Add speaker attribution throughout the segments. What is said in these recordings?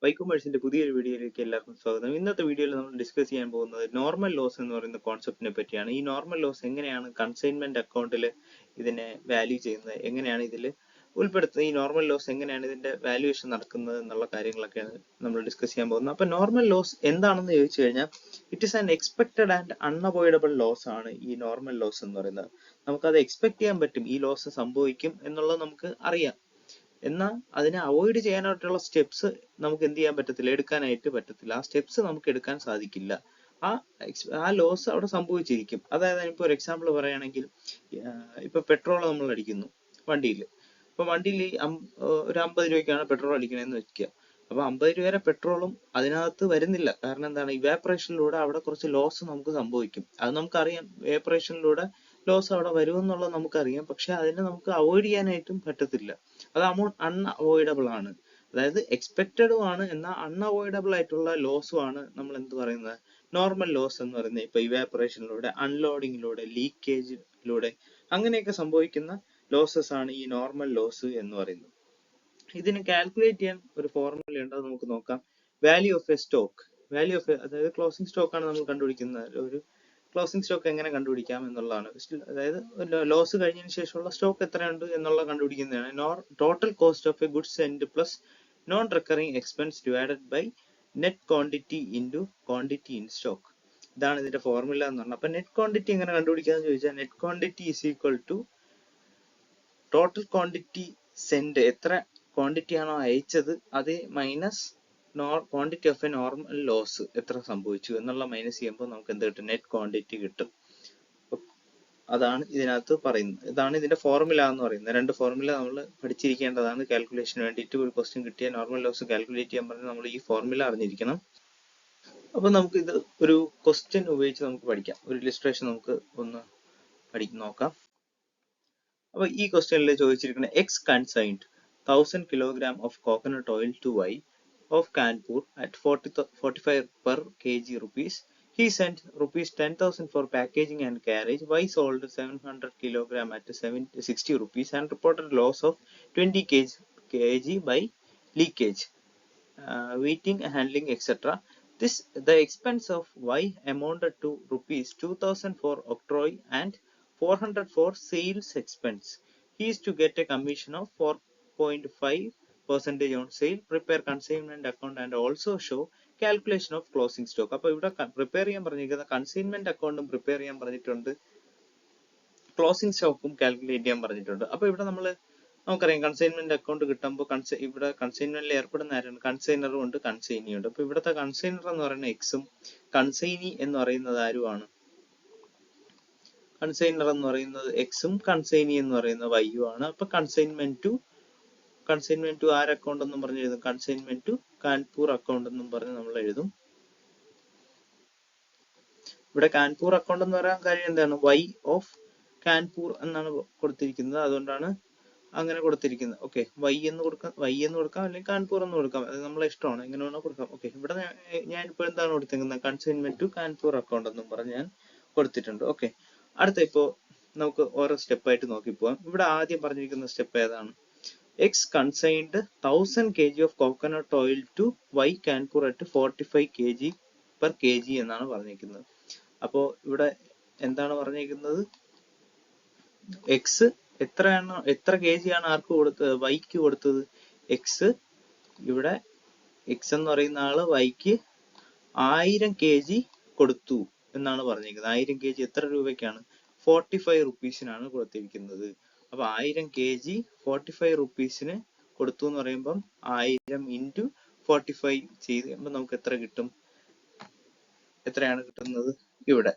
Speaker 1: വൈക്കൊമേഴ്സിന്റെ പുതിയൊരു വീഡിയോയിലേക്ക് എല്ലാവർക്കും സ്വാഗതം. ഇന്നത്തെ വീഡിയോയിൽ നമ്മൾ ഡിസ്കസ് ചെയ്യാൻ പോകുന്നത് നോർമൽ ലോസ് എന്ന് പറയുന്ന കോൺസെപ്റ്റിനെ പറ്റിയാണ്. ഈ നോർമൽ ലോസ് എങ്ങനെയാണ് കൺസൈൻമെന്റ് അക്കൗണ്ടിൽ ഇതിനെ വാല്യൂ ചെയ്യുന്നത്, എങ്ങനെയാണ് ഇതിൽ ഉൾപ്പെടുത്തുന്നത്, ഈ നോർമൽ ലോസ് എങ്ങനെയാണ് ഇതിന്റെ വാല്യുവേഷൻ നടക്കുന്നത് എന്നുള്ള കാര്യങ്ങളൊക്കെയാണ് നമ്മൾ ഡിസ്കസ് ചെയ്യാൻ പോകുന്നത്. അപ്പൊ നോർമൽ ലോസ് എന്താണെന്ന് ചോദിച്ചു കഴിഞ്ഞാൽ it is an expected and unavoidable loss ആണ് ഈ നോർമൽ ലോസ് എന്ന് പറയുന്നത്. നമുക്കത് എക്സ്പെക്ട് ചെയ്യാൻ പറ്റും, ഈ ലോസ് സംഭവിക്കും എന്നുള്ളത് നമുക്ക് അറിയാം. എന്നാൽ അതിനെ അവോയ്ഡ് ചെയ്യാനായിട്ടുള്ള സ്റ്റെപ്സ് നമുക്ക് എന്ത് ചെയ്യാൻ പറ്റത്തില്ല, എടുക്കാനായിട്ട് പറ്റത്തില്ല. ആ സ്റ്റെപ്സ് നമുക്ക് എടുക്കാൻ സാധിക്കില്ല. ആ ലോസ് അവിടെ സംഭവിച്ചിരിക്കും. അതായത് ഇപ്പോൾ ഒരു എക്സാമ്പിൾ പറയുകയാണെങ്കിൽ, ഇപ്പൊ പെട്രോൾ നമ്മൾ അടിക്കുന്നു വണ്ടിയിൽ. ഇപ്പൊ വണ്ടിയിൽ ഒരു 50 രൂപയ്ക്കാണ് പെട്രോൾ അടിക്കണമെന്ന് വെക്കുക. അപ്പൊ 50 രൂപയുടെ പെട്രോളും അതിനകത്ത് വരുന്നില്ല. കാരണം എന്താണ്, ഇവാപറേഷനിലൂടെ അവിടെ കുറച്ച് ലോസ് നമുക്ക് സംഭവിക്കും. അത് നമുക്കറിയാം, ഇവാപറേഷനിലൂടെ ലോസ് അവിടെ വരുമെന്നുള്ളത് നമുക്കറിയാം. പക്ഷെ അതിനെ നമുക്ക് അവോയ്ഡ് ചെയ്യാനായിട്ടും പറ്റത്തില്ല. അത് അൺഅവോയ്ഡബിൾ ആണ്. അതായത് എക്സ്പെക്റ്റഡും ആണ്, എന്നാൽ അൺഅവോയ്ഡബിൾ ആയിട്ടുള്ള ലോസും ആണ് നമ്മൾ എന്ത് പറയുന്നത്, നോർമൽ ലോസ് എന്ന് പറയുന്നത്. ഇപ്പൊ ഇവാപറേഷനിലൂടെ, അൺലോഡിങ്ങിലൂടെ, ലീക്കേജിലൂടെ അങ്ങനെയൊക്കെ സംഭവിക്കുന്ന ലോസസ് ആണ് ഈ നോർമൽ ലോസ് എന്ന് പറയുന്നത്. ഇതിന് കാൽക്കുലേറ്റ് ചെയ്യാൻ ഒരു ഫോർമുല ഉണ്ട്, അത് നമുക്ക് നോക്കാം. വാല്യൂ ഓഫ് എ സ്റ്റോക്ക്, അതായത് ക്ലോസിംഗ് സ്റ്റോക്ക് ആണ് നമ്മൾ കണ്ടുപിടിക്കുന്നത്. ഒരു ക്ലോസിംഗ് സ്റ്റോക്ക് എങ്ങനെ കണ്ടുപിടിക്കാം എന്നുള്ളതാണ്. അതായത് ലോസ് കഴിഞ്ഞതിന് ശേഷമുള്ള സ്റ്റോക്ക് എത്രയുണ്ട് എന്നുള്ള കണ്ടുപിടിക്കുന്നതാണ്. Total cost of a goods sent plus non recurring expense divided by net quantity into quantity in stock. ഇതാണ് ഇതിന്റെ ഫോർമുല എന്ന് പറഞ്ഞാൽ. അപ്പൊ നെറ്റ് ക്വാണ്ടിറ്റി എങ്ങനെ കണ്ടുപിടിക്കാന്ന് ചോദിച്ചാൽ, net quantity is equal to total quantity send, എത്ര ക്വാണ്ടിറ്റി ആണോ അയച്ചത് അത് minus quantity of A normal loss, എത്ര സംഭവിച്ചു എന്നുള്ള മൈനസ് ചെയ്യുമ്പോൾ നമുക്ക് എന്ത് കിട്ടും, നെറ്റ് ക്വാണ്ടിറ്റി കിട്ടും. അതാണ് ഇതിനകത്ത് പറയുന്നത്. ഇതാണ് ഇതിന്റെ ഫോർമുല എന്ന് പറയുന്നത്. രണ്ട് ഫോർമുല നമ്മൾ പഠിച്ചിരിക്കേണ്ടതാണ് കാൽക്കുലേഷന് വേണ്ടിയിട്ട്. ഒരു ക്വസ്റ്റ്യൻ കിട്ടിയ നോർമൽ ലോസ് കാൽക്കുലേറ്റ് ചെയ്യാൻ പറഞ്ഞാൽ നമ്മൾ ഈ ഫോർമുല അറിഞ്ഞിരിക്കണം. അപ്പൊ നമുക്ക് ഇത് ഒരു ക്വസ്റ്റ്യൻ ഉപയോഗിച്ച് നമുക്ക് പഠിക്കാം. ഒരു ഇലിസ്ട്രേഷൻ നമുക്ക് ഒന്ന് നോക്കാം. അപ്പൊ ഈ ക്വസ്റ്റ്യനിൽ ചോദിച്ചിരിക്കുന്ന X consigned 1000 kilogram of coconut oil to Y of Kanpur at 45 per kg rupees. He sent rupees 10,000 for packaging and carriage. Y sold 700 kilogram at 60 rupees and reported loss of 20 kg by leakage, wetting, handling, etc. The expense of Y amounted to rupees 2,000 for octroi and 400 for sales expense. He is to get a commission of 4.5% on sale. Prepare consignment account and also show calculation of closing stock. അപ്പോൾ ഇവിടെ prepare ചെയ്യാൻ പറഞ്ഞിരിക്കുന്ന consignment അക്കൗണ്ടും prepare ചെയ്യാൻ പറഞ്ഞിട്ടുണ്ട്, closing സ്റ്റോക്കും calculate ചെയ്യാൻ പറഞ്ഞിട്ടുണ്ട്. അപ്പൊ ഇവിടെ നമുക്കറിയാം കൺസൈൻമെന്റ് അക്കൗണ്ട് കിട്ടുമ്പോൾ ഇവിടെ കൺസൈൻമെന്റിൽ ഏർപ്പെടുന്ന ആരാണ്, കൺസൈനറും ഉണ്ട് കൺസൈനിയും ഉണ്ട്. അപ്പൊ ഇവിടുത്തെ കൺസൈനർ എന്ന് പറയുന്ന എക്സും കൺസൈനി എന്ന് പറയുന്നത് ആരുമാണ്, കൺസൈനർ എന്ന് പറയുന്നത് എക്സും കൺസൈനി എന്ന് പറയുന്നത് വൈയും ആണ്. അപ്പൊ കൺസൈൻമെന്റ് ടു ആര് അക്കൗണ്ട് എന്നും പറഞ്ഞ് എഴുതും, കൺസൈൻമെന്റ് ടു കാൻപൂർ അക്കൗണ്ട് എന്നും പറഞ്ഞ് നമ്മൾ എഴുതും. ഇവിടെ കാൻപൂർ അക്കൗണ്ട് എന്ന് പറയാൻ കാര്യം എന്താണ്, വൈ ഓഫ് കാൻപൂർ എന്നാണ് കൊടുത്തിരിക്കുന്നത്, അതുകൊണ്ടാണ് അങ്ങനെ കൊടുത്തിരിക്കുന്നത്. ഓക്കെ, വൈ എന്ന് കൊടുക്കാം അല്ലെങ്കിൽ കാൻപൂർ എന്ന് കൊടുക്കാം, അത് നമ്മളെ ഇഷ്ടമാണ്, എങ്ങനെ വേണോ കൊടുക്കാം. ഓക്കെ, ഇവിടെ ഞാൻ ഇപ്പോൾ എന്താണ് കൊടുത്തിരിക്കുന്നത്, കൺസൈൻമെന്റ് ടു കാൻപൂർ അക്കൗണ്ട് എന്നും പറഞ്ഞ് ഞാൻ കൊടുത്തിട്ടുണ്ട്. ഓക്കെ, അടുത്ത ഇപ്പോ നമുക്ക് ഓരോ സ്റ്റെപ്പായിട്ട് നോക്കി പോവാം. ഇവിടെ ആദ്യം പറഞ്ഞിരിക്കുന്ന സ്റ്റെപ്പ് ഏതാണ്, X consigned 1000 kg of coconut oil to Y Kanpur at 45 kg per kg എന്നാണ് പറഞ്ഞിരിക്കുന്നത്. അപ്പോ ഇവിടെ എന്താണ് പറഞ്ഞിരിക്കുന്നത്, എക്സ് എത്ര കെ ജി ആണ് ആർക്ക് കൊടുത്തത്, വൈക്ക് കൊടുത്തത്. ഇവിടെ എക്സ് എന്ന് പറയുന്ന ആള് വൈക്ക് 1000 kg കൊടുത്തു എന്നാണ് പറഞ്ഞിരിക്കുന്നത്. 1000 kg എത്ര രൂപയ്ക്കാണ്, 45 റുപ്പീസിനാണ് കൊടുത്തിരിക്കുന്നത്. അപ്പൊ 1000 kg 45 റുപ്പീസിന് കൊടുത്തു എന്ന് പറയുമ്പം 1000 ഇൻറ്റു 45 ചെയ്ത് കഴിയുമ്പോൾ നമുക്ക് എത്ര കിട്ടും, എത്രയാണ് കിട്ടുന്നത്, ഇവിടെ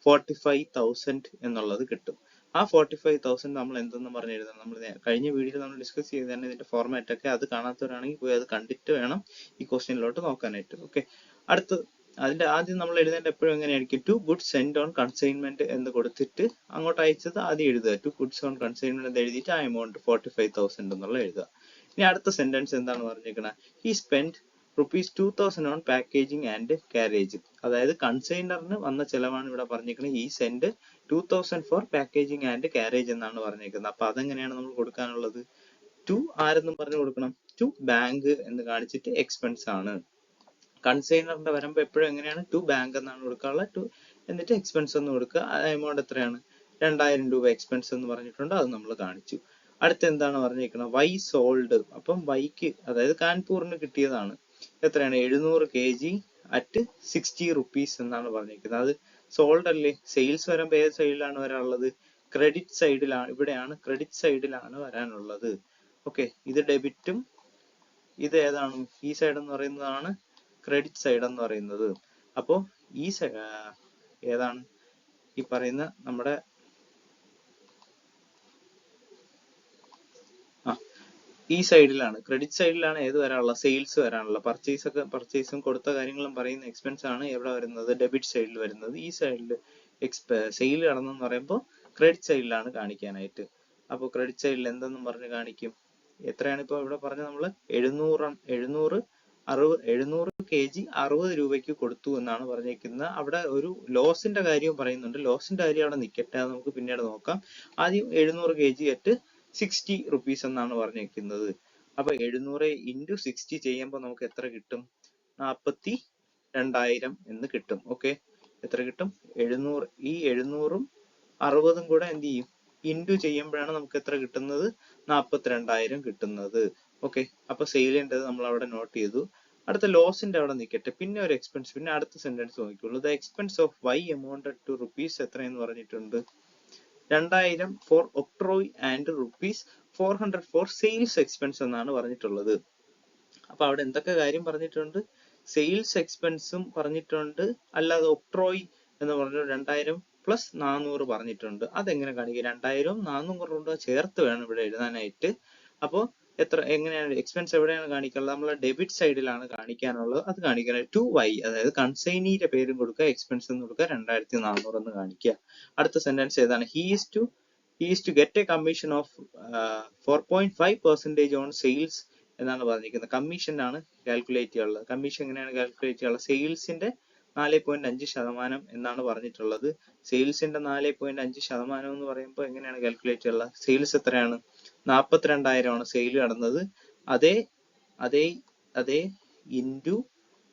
Speaker 1: 45,000 എന്നുള്ളത് കിട്ടും. ആ 45,000 നമ്മൾ എന്തെന്ന് പറഞ്ഞ് എഴുതണം, നമ്മൾ കഴിഞ്ഞ വീഡിയോയിൽ നമ്മൾ ഡിസ്കസ് ചെയ്ത് തന്നെ ഇതിന്റെ ഫോർമാറ്റ് ഒക്കെ, അത് കാണാത്തവരാണെങ്കിൽ പോയി അത് കണ്ടിട്ട് വേണം ഈ ക്വസ്റ്റ്യനിലോട്ട് നോക്കാനായിട്ട്. ഓക്കെ, അതിന്റെ ആദ്യം നമ്മൾ എഴുതേണ്ട എപ്പോഴും എങ്ങനെയായിരിക്കും, to goods send on consignment എന്ന് കൊടുത്തിട്ട് അങ്ങോട്ട് അയച്ചത് ആദ്യം എഴുതുക, ടു ഗുഡ്സ് ഓൺ കൺസൈൻമെന്റ് എന്ന് എഴുതിയിട്ട് ആ എമൗണ്ട് 45,000 എന്നുള്ള എഴുതുക. ഇനി അടുത്ത സെന്റൻസ് എന്താണ് പറഞ്ഞിരിക്കുന്നത്, he spend rupees 2,000 on packaging and carriage. അതായത് കൺസൈനറിന് വന്ന ചെലവാണ് ഇവിടെ പറഞ്ഞിരിക്കുന്നത്. ഈ send 2,000 for packaging and carriage എന്നാണ് പറഞ്ഞിരിക്കുന്നത്. അപ്പൊ അതെങ്ങനെയാണ് നമ്മൾ കൊടുക്കാനുള്ളത്, ടു ആരെന്നും പറഞ്ഞു കൊടുക്കണം, ടു ബാങ്ക് എന്ന് കാണിച്ചിട്ട് എക്സ്പെൻസ് ആണ്. കൺസൈനറിന്റെ വരുമ്പോ എപ്പോഴും എങ്ങനെയാണ് ടു ബാങ്ക് എന്നാണ് കൊടുക്കാനുള്ള, ടു എന്നിട്ട് എക്സ്പെൻസ് എന്ന് കൊടുക്കുക. എമൗണ്ട് എത്രയാണ്? 2000 രൂപ എക്സ്പെൻസ് എന്ന് പറഞ്ഞിട്ടുണ്ട്, അത് നമ്മൾ കാണിച്ചു. അടുത്ത എന്താണ് പറഞ്ഞിരിക്കുന്നത്? Y sold. അപ്പം വൈക്ക്, അതായത് കാൺപൂറിന് കിട്ടിയതാണ്. എത്രയാണ്? 700 kg അറ്റ് 60 rupees എന്നാണ് പറഞ്ഞിരിക്കുന്നത്. അത് സോൾഡ് അല്ലേ? സെയിൽസ് വരുമ്പോൾ ഏത് സൈഡിലാണ് വരാനുള്ളത്? ക്രെഡിറ്റ് സൈഡിലാണ്. ഇവിടെയാണ് ക്രെഡിറ്റ് സൈഡിലാണ് വരാനുള്ളത്. ഓക്കെ, ഇത് ഡെബിറ്റും ഇത് ഏതാണ്? ഈ സൈഡ് എന്ന് പറയുന്നതാണ് ക്രെഡിറ്റ് സൈഡ് എന്ന് പറയുന്നത്. അപ്പോ ഈ ഏതാണ് ഈ പറയുന്ന നമ്മുടെ ഈ സൈഡിലാണ്, ക്രെഡിറ്റ് സൈഡിലാണ് ഏത് വരാനുള്ള? സെയിൽസ് വരാനുള്ള. പർച്ചേസും കൊടുത്ത കാര്യങ്ങളും പറയുന്ന എക്സ്പെൻസ് ആണ് എവിടെ വരുന്നത്? ഡെബിറ്റ് സൈഡിൽ വരുന്നത്. ഈ സൈഡിൽ സെയിൽ കടന്നെന്ന് പറയുമ്പോൾ ക്രെഡിറ്റ് സൈഡിലാണ് കാണിക്കാനായിട്ട്. അപ്പോൾ ക്രെഡിറ്റ് സൈഡിൽ എന്തെന്നും പറഞ്ഞ് കാണിക്കും? എത്രയാണ് ഇപ്പോൾ ഇവിടെ പറഞ്ഞത്? നമ്മൾ 700 kg 60 രൂപയ്ക്ക് കൊടുത്തു എന്നാണ് പറഞ്ഞിരിക്കുന്നത്. അവിടെ ഒരു ലോസിന്റെ കാര്യവും പറയുന്നുണ്ട്. ലോസിന്റെ കാര്യം അവിടെ നിൽക്കട്ടെ, അത് നമുക്ക് പിന്നീട് നോക്കാം. ആദ്യം 700 kg അറ്റ് 60 rupees എന്നാണ് പറഞ്ഞിരിക്കുന്നത്. അപ്പൊ 700 into 60 ചെയ്യുമ്പോൾ നമുക്ക് എത്ര കിട്ടും? 42,000 എന്ന് കിട്ടും. ഓക്കെ, എത്ര കിട്ടും? 700. ഈ 700ഉം 60ഉം കൂടെ എന്ത് ചെയ്യും? ഇൻറ്റു ചെയ്യുമ്പോഴാണ് നമുക്ക് എത്ര കിട്ടുന്നത്? 42,000 കിട്ടുന്നത്. ഓക്കെ, അപ്പൊ സെയിലിൻ്റെത് നമ്മൾ അവിടെ നോട്ട് ചെയ്തു. അടുത്ത ലോസിന്റെ അവിടെ നിൽക്കട്ടെ, പിന്നെ ഒരു എക്സ്പെൻസ്, പിന്നെ അടുത്ത സെന്റൻസ് നോക്കിക്കോളൂ. The expense of Y amounted to rupees എത്രയെന്ന് പറഞ്ഞിട്ടുണ്ട്? 2000 for octroi and ₹400 for sales expense എന്നാണ് പറഞ്ഞിട്ടുള്ളത്. അപ്പൊ അവിടെ എന്തൊക്കെ കാര്യം പറഞ്ഞിട്ടുണ്ട്? സെയിൽസ് എക്സ്പെൻസും പറഞ്ഞിട്ടുണ്ട്, അല്ലാതെ ഒക്ട്രോയ് എന്ന് പറഞ്ഞു 2000 പ്ലസ് 400 പറഞ്ഞിട്ടുണ്ട്. അതെങ്ങനെ കാണിക്കുക? 2000ഉം 400 ചേർത്ത് വേണം ഇവിടെ എഴുതാനായിട്ട്. അപ്പോ എങ്ങനെയാണ് എക്സ്പെൻസ് എവിടെയാണ് കാണിക്കാനുള്ളത്? നമ്മളെ ഡെബിറ്റ് സൈഡിലാണ് കാണിക്കാനുള്ളത്. അത് കാണിക്കുന്നത് ടു വൈ, അതായത് കൺസൈനിയുടെ പേരും കൊടുക്കുക, എക്സ്പെൻസ് എന്ന് കൊടുക്കുക, 2400 എന്ന് കാണിക്കുക. അടുത്ത സെന്റൻസ് ഏതാണ്? He is to get a commission of 4.5% on sales എന്നാണ് പറഞ്ഞിരിക്കുന്നത്. കമ്മീഷൻ ആണ് കാൽക്കുലേറ്റ് ചെയ്യാനുള്ളത്. കമ്മീഷൻ എങ്ങനെയാണ് കാൽക്കുലേറ്റ് ചെയ്യാനുള്ളത്? സെയിൽസിന്റെ 4.5% എന്നാണ് പറഞ്ഞിട്ടുള്ളത്. സെയിൽസിന്റെ 4.5% എന്ന് പറയുമ്പോൾ എങ്ങനെയാണ് കാൽക്കുലേറ്റ് ചെയ്യുള്ളത്? സെയിൽസ് എത്രയാണ്? 42,000 ആണ് സെയിൽ നടന്നത്. അതേ ഇൻറ്റു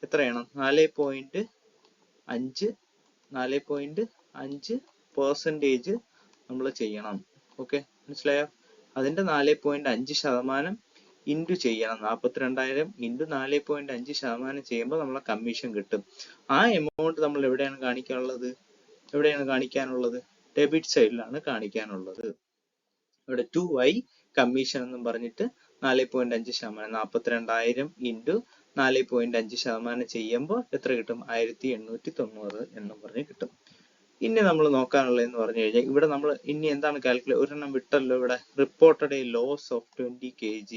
Speaker 1: എത്രയാണ്? 4.5% നമ്മൾ ചെയ്യണം. ഓക്കെ, മനസ്സിലായോ? അതിന്റെ 4.5% ഇൻറ്റു ചെയ്യണം. 42,000 ഇൻറ്റു 4.5% ചെയ്യുമ്പോൾ നമ്മളെ കമ്മീഷൻ കിട്ടും. ആ എമൗണ്ട് നമ്മൾ എവിടെയാണ് കാണിക്കാനുള്ളത്? ഡെബിറ്റ് സൈഡിലാണ് കാണിക്കാനുള്ളത്. ഇവിടെ 2y കമ്മീഷൻ എന്നും പറഞ്ഞിട്ട് 4.5%, 42,000 ഇൻറ്റു 4.5% ചെയ്യുമ്പോൾ എത്ര കിട്ടും? 1890 എന്നും പറഞ്ഞ് കിട്ടും. ഇനി നമ്മൾ നോക്കാനുള്ളത് എന്ന് പറഞ്ഞു കഴിഞ്ഞാൽ ഇവിടെ നമ്മൾ ഇനി എന്താണ് കാൽക്കുലേറ്റ്, ഒരെണ്ണം വിട്ടല്ലോ ഇവിടെ. Reported a loss of 20 kg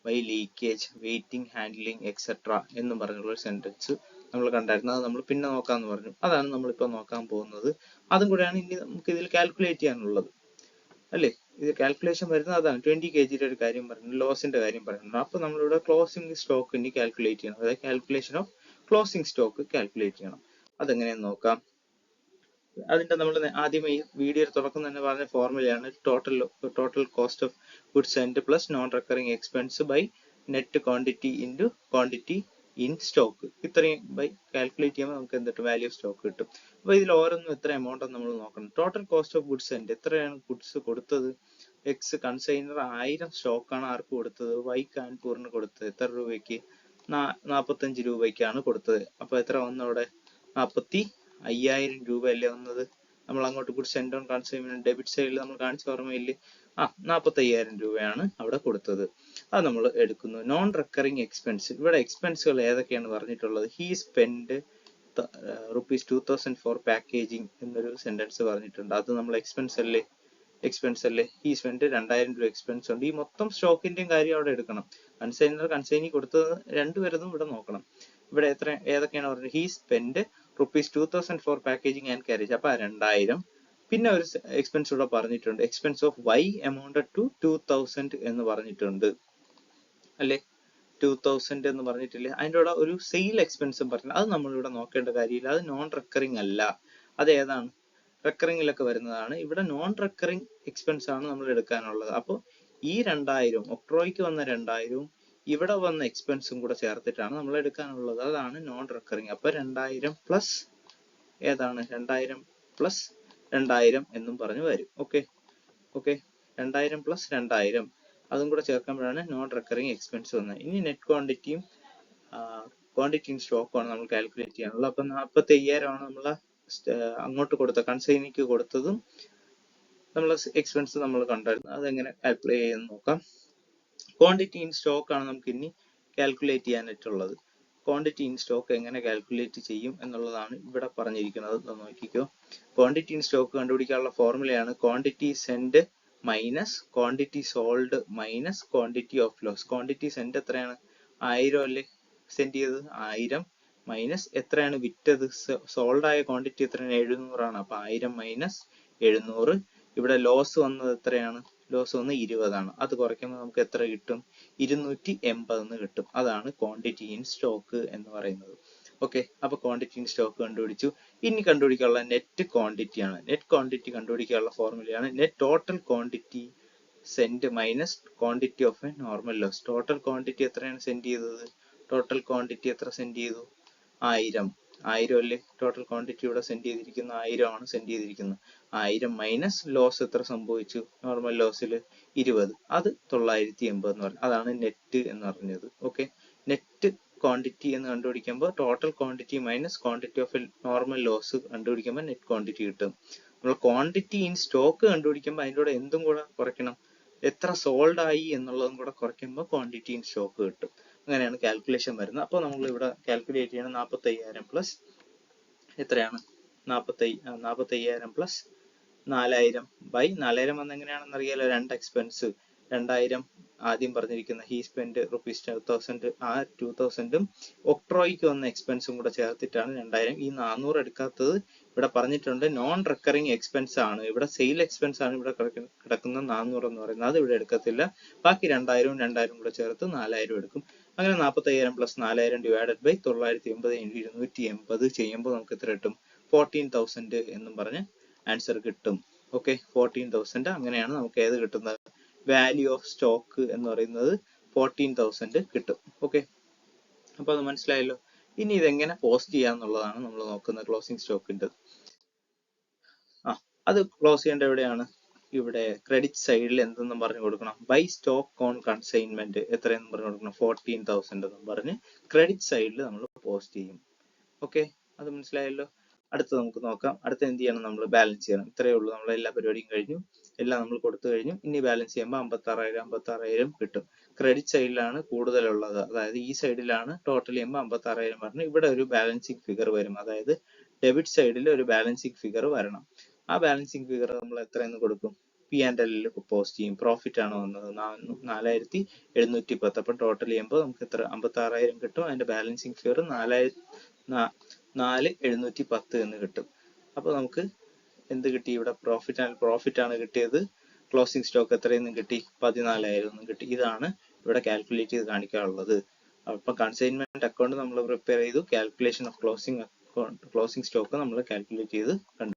Speaker 1: by leakage, weighting, handling etcetera എന്നും പറഞ്ഞുള്ള ഒരു സെന്റൻസ് നമ്മൾ കണ്ടായിരുന്നു. അത് നമ്മൾ പിന്നെ നോക്കാന്ന് പറഞ്ഞു. അതാണ് നമ്മളിപ്പോൾ നോക്കാൻ പോകുന്നത്. അതും കൂടെയാണ് ഇനി നമുക്ക് ഇതിൽ കാൽക്കുലേറ്റ് ചെയ്യാനുള്ളത്, അല്ലേ? ഇത് കാൽക്കുലേഷൻ വരുന്നത് അതാണ്. 20 kgയുടെ ഒരു കാര്യം പറഞ്ഞു, ലോസിന്റെ കാര്യം പറയുന്നു. അപ്പൊ നമ്മളിവിടെ ക്ലോസിംഗ് സ്റ്റോക്ക് ഇനി കാൽക്കുലേറ്റ് ചെയ്യണം. അതായത് calculation of closing stock calculate ചെയ്യണം. അതെങ്ങനെയെന്ന് നോക്കാം. അതിന്റെ നമ്മൾ ആദ്യമേ ഈ വീഡിയോ തുടക്കം തന്നെ പറഞ്ഞ ഫോർമുലയാണ് total cost of goods and plus non recurring expense by net quantity into quantity in stock. ഇത്രയും ബൈ കാൽക്കുലേറ്റ് ചെയ്യുമ്പോൾ നമുക്ക് എന്തിട്ട് വാല്യൂ ഓഫ് സ്റ്റോക്ക് കിട്ടും. അപ്പൊ ഇതിൽ ഓരോന്നും എത്ര എമൗണ്ട് നമ്മൾ നോക്കണം. Total cost of goods and എത്രയാണ് ഗുഡ്സ് കൊടുത്തത്? എക്സ് കൺസൈനർ 1000 സ്റ്റോക്കാണ് ആർക്ക് കൊടുത്തത്? വൈ കാൺപൂറിന് കൊടുത്തത്. എത്ര രൂപയ്ക്ക്? 45 രൂപയ്ക്കാണ് കൊടുത്തത്. അപ്പൊ എത്ര വന്നു അവിടെ? 45,000 രൂപ അല്ലേ വന്നത്? നമ്മൾ അങ്ങോട്ട് goods and on consignment debit സൈഡിൽ നമ്മൾ കാണിച്ച ഓർമ്മയില്ലേ? 45,000 രൂപയാണ് അവിടെ കൊടുത്തത്. അത് നമ്മൾ എടുക്കുന്നു. നോൺ റെക്കറിംഗ് എക്സ്പെൻസ്, ഇവിടെ എക്സ്പെൻസുകൾ ഏതൊക്കെയാണ് പറഞ്ഞിട്ടുള്ളത്? ഹി സ്പെൻഡ് ₹2,000 ഫോർ പാക്കേജിങ് എന്നൊരു സെന്റൻസ് പറഞ്ഞിട്ടുണ്ട്. അത് നമ്മൾ എക്സ്പെൻസ് അല്ലേ? ഹി സ്പെൻഡ് 2,000 രൂപ എക്സ്പെൻസ് ഉണ്ട്. ഈ മൊത്തം സ്റ്റോക്കിന്റെയും കാര്യം അവിടെ എടുക്കണം. കൺസൈനി കൊടുത്തത് രണ്ടുപേരതും ഇവിടെ നോക്കണം. ഇവിടെ ഏതൊക്കെയാണ് പറഞ്ഞത്? He spend ₹2,000 for packaging and carriage. അപ്പൊ 2,000. പിന്നെ ഒരു എക്സ്പെൻസ് ഇവിടെ പറഞ്ഞിട്ടുണ്ട്. Expense of Y amounted to 2,000 എന്ന് പറഞ്ഞിട്ടുണ്ട്, അല്ലെ? 2,000 എന്ന് പറഞ്ഞിട്ടില്ലേ? അതിൻ്റെ കൂടെ ഒരു സെയിൽ എക്സ്പെൻസും പറഞ്ഞു. അത് നമ്മളിവിടെ നോക്കേണ്ട കാര്യമില്ല. അത് നോൺ റെക്കറിംഗ് അല്ല. അത് ഏതാണ്? റെക്കറിംഗിലൊക്കെ വരുന്നതാണ്. ഇവിടെ നോൺ റെക്കറിംഗ് എക്സ്പെൻസ് ആണ് നമ്മൾ എടുക്കാനുള്ളത്. അപ്പോൾ ഈ 2,000 ഒക്ട്രോയ്ക്ക് വന്ന 2,000 ഇവിടെ വന്ന എക്സ്പെൻസും കൂടെ ചേർത്തിട്ടാണ് നമ്മൾ എടുക്കാനുള്ളത്. അതാണ് നോൺ റെക്കറിങ്. അപ്പൊ 2000 പ്ലസ് ഏതാണ് 2000 പ്ലസ് 2000 എന്നും പറഞ്ഞു വരും. ഓക്കെ 2000 പ്ലസ് 2000 അതും കൂടെ ചേർക്കുമ്പോഴാണ് നോൺ റെക്കറിങ് എക്സ്പെൻസ് വന്നത്. ഇനി നെറ്റ് ക്വാണ്ടിറ്റിയും ക്വാണ്ടിറ്റിയും സ്റ്റോക്കുമാണ് നമ്മൾ കാൽക്കുലേറ്റ് ചെയ്യാനുള്ളത്. അപ്പൊ 45,000 ആണ് നമ്മൾ അങ്ങോട്ട് കൊടുത്ത കൺസൈനിക്ക് കൊടുത്തതും നമ്മൾ എക്സ്പെൻസ് നമ്മൾ കണ്ടായിരുന്നു. അതെങ്ങനെ കാൽക്കുലേറ്റ് ചെയ്യുമെന്ന് നോക്കാം. ക്വാണ്ടിറ്റി ഇൻ സ്റ്റോക്ക് ആണ് നമുക്ക് ഇനി കാൽക്കുലേറ്റ് ചെയ്യാനായിട്ടുള്ളത്. ക്വാണ്ടിറ്റി ഇൻ സ്റ്റോക്ക് എങ്ങനെ കാൽക്കുലേറ്റ് ചെയ്യും എന്നുള്ളതാണ് ഇവിടെ പറഞ്ഞിരിക്കുന്നത്. നോക്കിക്കോ. ക്വാണ്ടിറ്റി ഇൻ സ്റ്റോക്ക് കണ്ടുപിടിക്കാനുള്ള ഫോർമുലയാണ് quantity sent minus quantity sold minus quantity of loss. Quantity sent എത്രയാണ്? 1000 അല്ലേ സെൻഡ് ചെയ്തത്? 1000 മൈനസ് എത്രയാണ് വിറ്റത്? സോൾഡ് ആയ ക്വാണ്ടിറ്റി എത്രയാണ്? 700 ആണ്. അപ്പൊ 1000 മൈനസ് 700. ഇവിടെ ലോസ് വന്നത് എത്രയാണ്? ലോസ് വന്ന് 20 ആണ്. അത് കുറയ്ക്കുമ്പോൾ നമുക്ക് എത്ര കിട്ടും? 280 എന്ന് കിട്ടും. അതാണ് ക്വാണ്ടിറ്റി ഇൻ സ്റ്റോക്ക് എന്ന് പറയുന്നത്. ഓക്കെ, അപ്പൊ ക്വാണ്ടിറ്റി ഇൻ സ്റ്റോക്ക് കണ്ടുപിടിച്ചു. ഇനി കണ്ടുപിടിക്കാനുള്ള നെറ്റ് ക്വാണ്ടിറ്റി ആണ്. നെറ്റ് ക്വാണ്ടിറ്റി കണ്ടുപിടിക്കാനുള്ള ഫോർമുലയാണ് net total quantity sent minus quantity of A normal loss. Total quantity എത്രയാണ് സെൻഡ് ചെയ്തത്? ടോട്ടൽ ക്വാണ്ടിറ്റി എത്ര സെൻഡ് ചെയ്തു? 1000 അല്ലേ ടോട്ടൽ ക്വാണ്ടിറ്റി ഇവിടെ സെൻഡ് ചെയ്തിരിക്കുന്ന 1000 ആണ് സെൻഡ് ചെയ്തിരിക്കുന്നത്. 1000 മൈനസ് ലോസ് എത്ര സംഭവിച്ചു? നോർമൽ ലോസിൽ 20, അത് 980 എന്ന് പറഞ്ഞു. അതാണ് നെറ്റ് എന്ന് പറഞ്ഞത്. ഓക്കെ, നെറ്റ് ക്വാണ്ടിറ്റി എന്ന് കണ്ടുപിടിക്കുമ്പോൾ total quantity minus quantity of normal loss കണ്ടുപിടിക്കുമ്പോൾ നെറ്റ് ക്വാണ്ടിറ്റി കിട്ടും. നമ്മൾ ക്വാണ്ടിറ്റി ഇൻ സ്റ്റോക്ക് കണ്ടുപിടിക്കുമ്പോൾ അതിൻ്റെ കൂടെ എന്തും കൂടെ കുറയ്ക്കണം, എത്ര സോൾഡ് ആയി എന്നുള്ളതും കൂടെ കുറയ്ക്കുമ്പോൾ ക്വാണ്ടിറ്റി ഇൻ സ്റ്റോക്ക് കിട്ടും. അങ്ങനെയാണ് കാൽക്കുലേഷൻ വരുന്നത്. അപ്പോൾ നമ്മൾ ഇവിടെ കാൽക്കുലേറ്റ് ചെയ്യണം 45,000 പ്ലസ് എത്രയാണ്? 45,000 പ്ലസ് 4000 ബൈ 4000 വന്ന് എങ്ങനെയാണെന്ന് അറിയാലോ, 2 എക്സ്പെൻസ്. 2000 ആദ്യം പറഞ്ഞിരിക്കുന്ന ഹി സ്പെൻഡ് ₹2000, ആ 2000ഉം ഒക്ട്രോയ്ക്ക് വന്ന എക്സ്പെൻസും കൂടെ ചേർത്തിട്ടാണ് 2000. ഈ 400 എടുക്കാത്തത് ഇവിടെ പറഞ്ഞിട്ടുണ്ട് നോൺ റെക്കറിങ് എക്സ്പെൻസ് ആണ്. ഇവിടെ സെയിൽ എക്സ്പെൻസ് ആണ് ഇവിടെ കിടക്കുന്ന 400 എന്ന് പറയുന്നത്. അത് ഇവിടെ എടുക്കത്തില്ല. ബാക്കി 2000ഉം 2000 കൂടെ ചേർത്ത് 4000 എടുക്കും. അങ്ങനെ 45,000 പ്ലസ് 4000 ഡിവൈഡഡ് ബൈ 980 × 280 ചെയ്യുമ്പോൾ നമുക്ക് എത്ര കിട്ടും? 14,000 എന്നും പറഞ്ഞ് ആൻസർ കിട്ടും. ഓക്കെ, 14,000. അങ്ങനെയാണ് നമുക്ക് ഏത് കിട്ടുന്നത്? വാല്യൂ ഓഫ് സ്റ്റോക്ക് എന്ന് പറയുന്നത് 14,000 കിട്ടും. ഓക്കെ, അപ്പൊ അത് മനസ്സിലായല്ലോ. ഇനി ഇതെങ്ങനെ പോസ്റ്റ് ചെയ്യാന്നുള്ളതാണ് നമ്മൾ നോക്കുന്നത്. ക്ലോസിംഗ് സ്റ്റോക്കിന്റെ അത് ക്ലോസ് ചെയ്യേണ്ട എവിടെയാണ്? ഇവിടെ ക്രെഡിറ്റ് സൈഡിൽ എന്തെന്നും പറഞ്ഞു കൊടുക്കണം? ബൈ സ്റ്റോക്ക് ഓൺ കൺസൈൻമെന്റ് എത്രയെന്നും പറഞ്ഞു കൊടുക്കണം? 14,000 എന്നും പറഞ്ഞ് ക്രെഡിറ്റ് സൈഡിൽ നമ്മൾ പോസ്റ്റ് ചെയ്യും. ഓക്കെ, അത് മനസ്സിലായല്ലോ. അടുത്ത് നമുക്ക് നോക്കാം. അടുത്ത് എന്ത് ചെയ്യണം? നമ്മൾ ബാലൻസ് ചെയ്യണം. ഇത്രയേ ഉള്ളൂ. നമ്മൾ എല്ലാ പരിപാടിയും കഴിഞ്ഞു, എല്ലാം നമ്മൾ കൊടുത്തു കഴിഞ്ഞു. ഇനി ബാലൻസ് ചെയ്യുമ്പോൾ 56,000 കിട്ടും. ക്രെഡിറ്റ് സൈഡിലാണ് കൂടുതലുള്ളത്, അതായത് ഈ സൈഡിലാണ് ടോട്ടൽ ചെയ്യുമ്പോൾ 56,000 പറഞ്ഞു. ഇവിടെ ഒരു ബാലൻസിങ് ഫിഗർ വരും, അതായത് ഡെബിറ്റ് സൈഡിൽ ഒരു ബാലൻസിങ് ഫിഗർ വരണം. ആ ബാലൻസിങ് ഫിഗർ നമ്മൾ എത്രയെന്ന് കൊടുക്കും? P&L പോസ്റ്റ് ചെയ്യും. പ്രോഫിറ്റ് ആണ് വന്നത് 4,710. അപ്പൊ ടോട്ടൽ ചെയ്യുമ്പോൾ നമുക്ക് എത്ര? 56,000 കിട്ടും. അതിന്റെ ബാലൻസിങ് ഫിഗർ 4,710 എന്ന് കിട്ടും. അപ്പൊ നമുക്ക് എന്ത് കിട്ടി? ഇവിടെ പ്രോഫിറ്റ് ആണ് കിട്ടിയത്. ക്ലോസിംഗ് സ്റ്റോക്ക് എത്രയെന്നും കിട്ടി? 14,000 എന്നും കിട്ടി. ഇതാണ് ഇവിടെ കാൽക്കുലേറ്റ് ചെയ്ത് കാണിക്കാനുള്ളത്. അപ്പൊ കൺസൈൻമെന്റ് അക്കൗണ്ട് നമ്മൾ പ്രിപ്പയർ ചെയ്തു. കാൽക്കുലേഷൻ ഓഫ് ക്ലോസിംഗ് സ്റ്റോക്ക് നമ്മൾ കാൽക്കുലേറ്റ് ചെയ്ത് കണ്ടു.